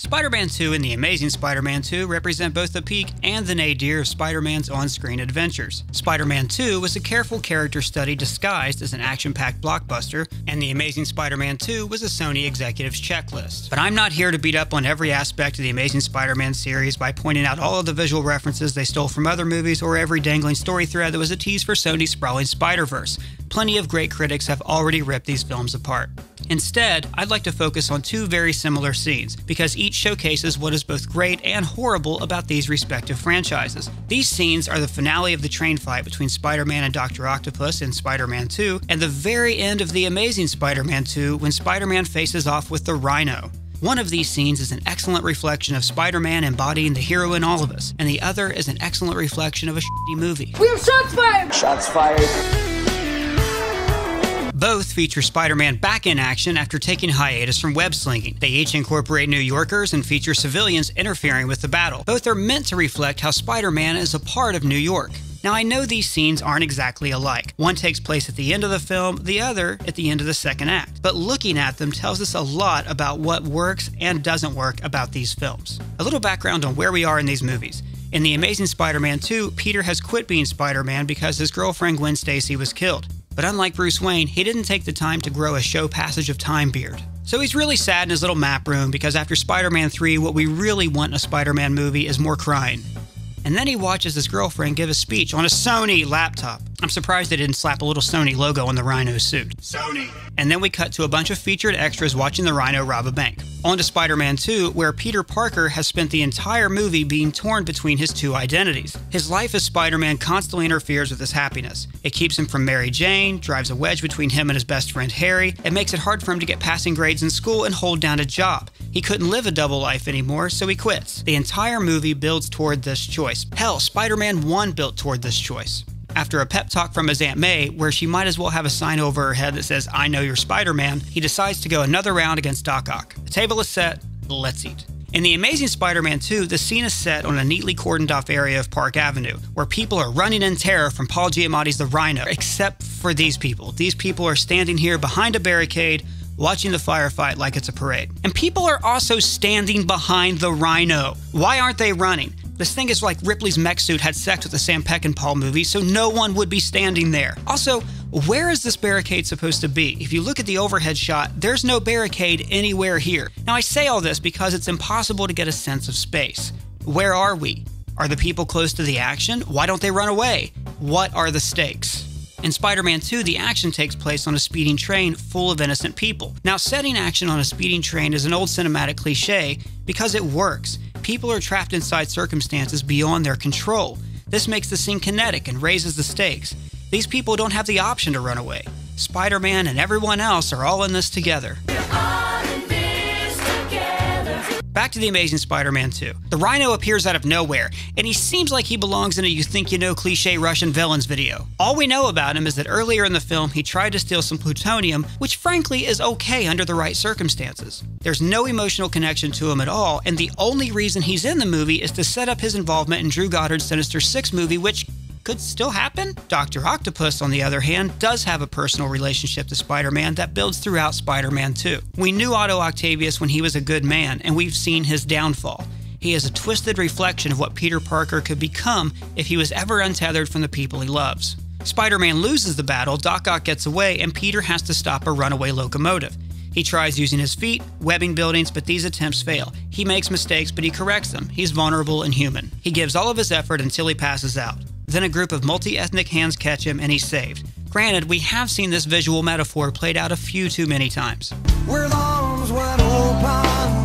Spider-Man 2 and The Amazing Spider-Man 2 represent both the peak and the nadir of Spider-Man's on-screen adventures. Spider-Man 2 was a careful character study disguised as an action-packed blockbuster, and The Amazing Spider-Man 2 was a Sony executive's checklist. But I'm not here to beat up on every aspect of the Amazing Spider-Man series by pointing out all of the visual references they stole from other movies or every dangling story thread that was a tease for Sony's sprawling Spider-Verse. Plenty of great critics have already ripped these films apart. Instead, I'd like to focus on two very similar scenes, because each showcases what is both great and horrible about these respective franchises. These scenes are the finale of the train fight between Spider-Man and Dr. Octopus in Spider-Man 2, and the very end of The Amazing Spider-Man 2 when Spider-Man faces off with the Rhino. One of these scenes is an excellent reflection of Spider-Man embodying the hero in all of us, and the other is an excellent reflection of a shitty movie. We have shots fired! Shots fired! Both feature Spider-Man back in action after taking hiatus from web slinging. They each incorporate New Yorkers and feature civilians interfering with the battle. Both are meant to reflect how Spider-Man is a part of New York. Now, I know these scenes aren't exactly alike. One takes place at the end of the film, the other at the end of the second act. But looking at them tells us a lot about what works and doesn't work about these films. A little background on where we are in these movies. In The Amazing Spider-Man 2, Peter has quit being Spider-Man because his girlfriend Gwen Stacy was killed. But unlike Bruce Wayne, he didn't take the time to grow a show passage of time beard. So he's really sad in his little map room because after Spider-Man 3, what we really want in a Spider-Man movie is more crying. And then he watches his girlfriend give a speech on a Sony laptop. I'm surprised they didn't slap a little Sony logo on the Rhino's suit. Sony! And then we cut to a bunch of featured extras watching the Rhino rob a bank. On to Spider-Man 2, where Peter Parker has spent the entire movie being torn between his two identities. His life as Spider-Man constantly interferes with his happiness. It keeps him from Mary Jane, drives a wedge between him and his best friend Harry, and makes it hard for him to get passing grades in school and hold down a job. He couldn't live a double life anymore, so he quits. The entire movie builds toward this choice. Hell, Spider-Man 1 built toward this choice. After a pep talk from his Aunt May, where she might as well have a sign over her head that says, "I know you're Spider-Man," he decides to go another round against Doc Ock. The table is set, let's eat. In The Amazing Spider-Man 2, the scene is set on a neatly cordoned off area of Park Avenue, where people are running in terror from Paul Giamatti's The Rhino, except for these people. These people are standing here behind a barricade, watching the firefight like it's a parade. And people are also standing behind the Rhino. Why aren't they running? This thing is like Ripley's mech suit had sex with the Sam Peckinpah movie, so no one would be standing there. Also, where is this barricade supposed to be? If you look at the overhead shot, there's no barricade anywhere here. Now, I say all this because it's impossible to get a sense of space. Where are we? Are the people close to the action? Why don't they run away? What are the stakes? In Spider-Man 2, the action takes place on a speeding train full of innocent people. Now, setting action on a speeding train is an old cinematic cliche because it works. People are trapped inside circumstances beyond their control. This makes the scene kinetic and raises the stakes. These people don't have the option to run away. Spider-Man and everyone else are all in this together. Back to The Amazing Spider-Man 2. The Rhino appears out of nowhere, and he seems like he belongs in a you think you know cliche Russian villains video. All we know about him is that earlier in the film he tried to steal some plutonium, which frankly is okay under the right circumstances. There's no emotional connection to him at all, and the only reason he's in the movie is to set up his involvement in Drew Goddard's Sinister Six movie, which could still happen. Dr. Octopus, on the other hand, does have a personal relationship to Spider-Man that builds throughout Spider-Man 2. We knew Otto Octavius when he was a good man, and we've seen his downfall. He is a twisted reflection of what Peter Parker could become if he was ever untethered from the people he loves. Spider-Man loses the battle, Doc Ock gets away, and Peter has to stop a runaway locomotive. He tries using his feet, webbing buildings, but these attempts fail. He makes mistakes, but he corrects them. He's vulnerable and human. He gives all of his effort until he passes out. Then a group of multi-ethnic hands catch him and he's saved. Granted, we have seen this visual metaphor played out a few too many times.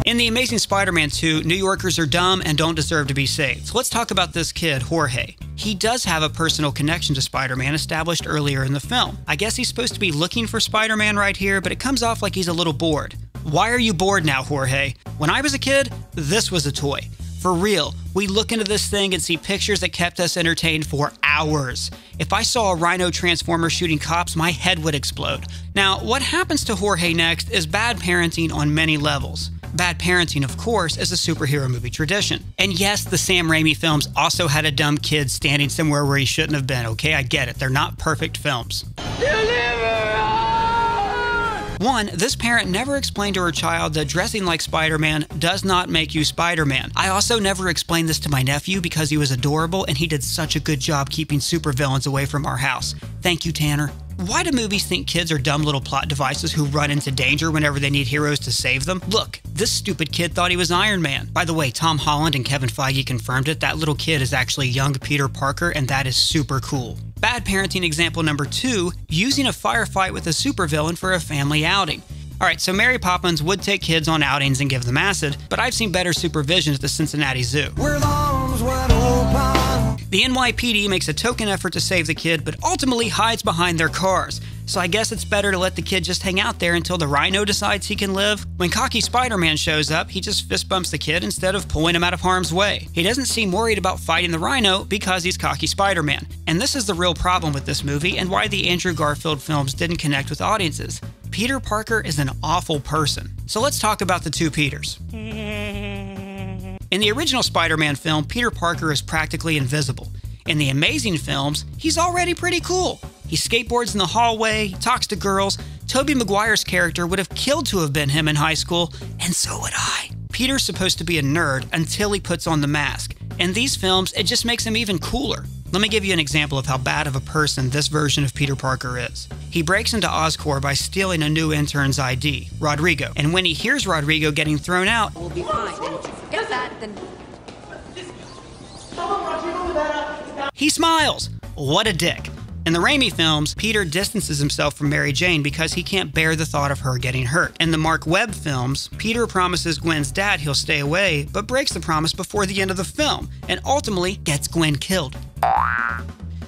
In The Amazing Spider-Man 2, New Yorkers are dumb and don't deserve to be saved. So let's talk about this kid, Jorge. He does have a personal connection to Spider-Man established earlier in the film. I guess he's supposed to be looking for Spider-Man right here, but it comes off like he's a little bored. Why are you bored now, Jorge? When I was a kid, this was a toy. For real, we look into this thing and see pictures that kept us entertained for hours. If I saw a Rhino Transformer shooting cops, my head would explode. Now, what happens to Jorge next is bad parenting on many levels. Bad parenting, of course, is a superhero movie tradition. And yes, the Sam Raimi films also had a dumb kid standing somewhere where he shouldn't have been, okay? I get it. They're not perfect films. One, this parent never explained to her child that dressing like Spider-Man does not make you Spider-Man. I also never explained this to my nephew because he was adorable and he did such a good job keeping supervillains away from our house. Thank you, Tanner. Why do movies think kids are dumb little plot devices who run into danger whenever they need heroes to save them? Look, this stupid kid thought he was Iron Man. By the way, Tom Holland and Kevin Feige confirmed it. That little kid is actually young Peter Parker, and that is super cool. Bad parenting example number 2, using a firefight with a supervillain for a family outing. Alright, so Mary Poppins would take kids on outings and give them acid, but I've seen better supervision at the Cincinnati Zoo. Where the arms went open. The NYPD makes a token effort to save the kid, but ultimately hides behind their cars. So I guess it's better to let the kid just hang out there until the Rhino decides he can live. When cocky Spider-Man shows up, he just fist bumps the kid instead of pulling him out of harm's way. He doesn't seem worried about fighting the Rhino because he's cocky Spider-Man. And this is the real problem with this movie and why the Andrew Garfield films didn't connect with audiences. Peter Parker is an awful person. So let's talk about the two Peters. In the original Spider-Man film, Peter Parker is practically invisible. In the Amazing films, he's already pretty cool. He skateboards in the hallway, talks to girls. Tobey Maguire's character would have killed to have been him in high school, and so would I. Peter's supposed to be a nerd until he puts on the mask. In these films, it just makes him even cooler. Let me give you an example of how bad of a person this version of Peter Parker is. He breaks into Oscorp by stealing a new intern's ID, Rodrigo. And when he hears Rodrigo getting thrown out, we'll be fine. And if you forget that, then... he smiles. What a dick. In the Raimi films, Peter distances himself from Mary Jane because he can't bear the thought of her getting hurt. In the Marc Webb films, Peter promises Gwen's dad he'll stay away, but breaks the promise before the end of the film, and ultimately gets Gwen killed.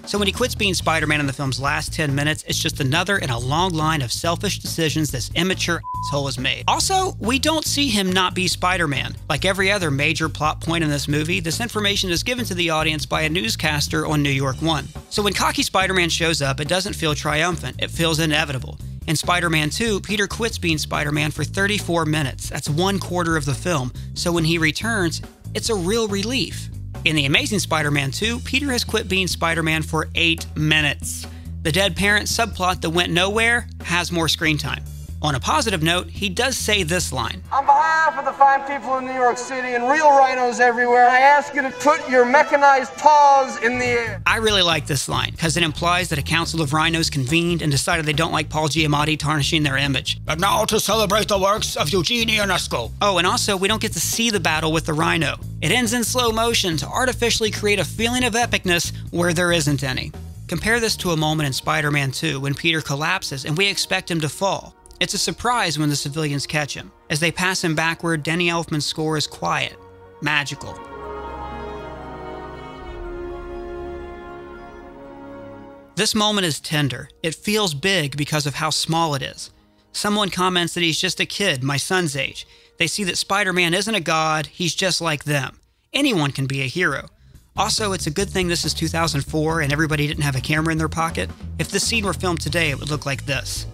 So when he quits being Spider-Man in the film's last 10 minutes, it's just another in a long line of selfish decisions this immature asshole has made. Also, we don't see him not be Spider-Man. Like every other major plot point in this movie, this information is given to the audience by a newscaster on New York 1. So when cocky Spider-Man shows up, it doesn't feel triumphant, it feels inevitable. In Spider-Man 2, Peter quits being Spider-Man for 34 minutes. That's 1/4 of the film. So when he returns, it's a real relief. In The Amazing Spider-Man 2, Peter has quit being Spider-Man for 8 minutes. The dead parent subplot that went nowhere has more screen time. On a positive note, he does say this line. On behalf of the fine people of New York City and real rhinos everywhere, I ask you to put your mechanized paws in the air. I really like this line, because it implies that a council of rhinos convened and decided they don't like Paul Giamatti tarnishing their image. But now to celebrate the works of Eugene Ionesco. Oh, and also, we don't get to see the battle with the rhino. It ends in slow motion to artificially create a feeling of epicness where there isn't any. Compare this to a moment in Spider-Man 2 when Peter collapses and we expect him to fall. It's a surprise when the civilians catch him. As they pass him backward, Danny Elfman's score is quiet, magical. This moment is tender. It feels big because of how small it is. Someone comments that he's just a kid, my son's age. They see that Spider-Man isn't a god, he's just like them. Anyone can be a hero. Also, it's a good thing this is 2004 and everybody didn't have a camera in their pocket. If this scene were filmed today, it would look like this.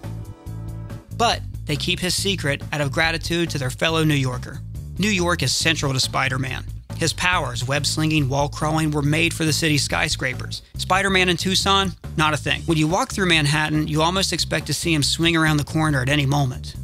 But they keep his secret out of gratitude to their fellow New Yorker. New York is central to Spider-Man. His powers, web-slinging, wall-crawling, were made for the city's skyscrapers. Spider-Man in Tucson? Not a thing. When you walk through Manhattan, you almost expect to see him swing around the corner at any moment.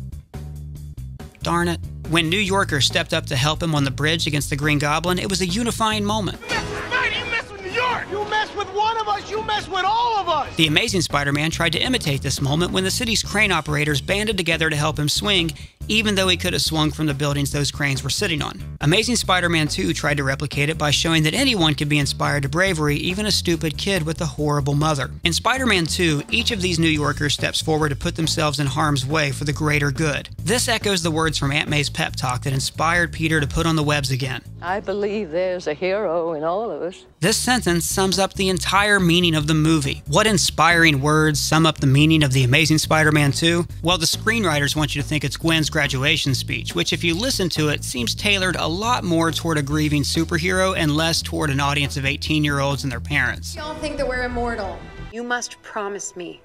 Darn it. When New Yorkers stepped up to help him on the bridge against the Green Goblin, it was a unifying moment. You mess with New York! You mess with one of us, you mess with all of us! The Amazing Spider-Man tried to imitate this moment when the city's crane operators banded together to help him swing, even though he could have swung from the buildings those cranes were sitting on. Amazing Spider-Man 2 tried to replicate it by showing that anyone can be inspired to bravery, even a stupid kid with a horrible mother. In Spider-Man 2, each of these New Yorkers steps forward to put themselves in harm's way for the greater good. This echoes the words from Aunt May's pep talk that inspired Peter to put on the webs again. I believe there's a hero in all of us. This sentence sums up the entire meaning of the movie. What inspiring words sum up the meaning of The Amazing Spider-Man 2? Well, the screenwriters want you to think it's Gwen's graduation speech, which if you listen to it, seems tailored a lot more toward a grieving superhero and less toward an audience of 18-year-olds and their parents. Y'all think that we're immortal. You must promise me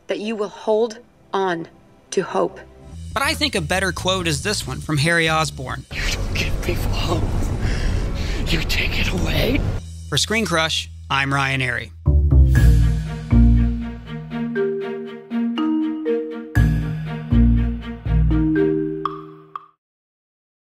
that you will hold on to hope. But I think a better quote is this one from Harry Osborn. You don't give me hope. You take it away. For Screen Crush, I'm Ryan Airy.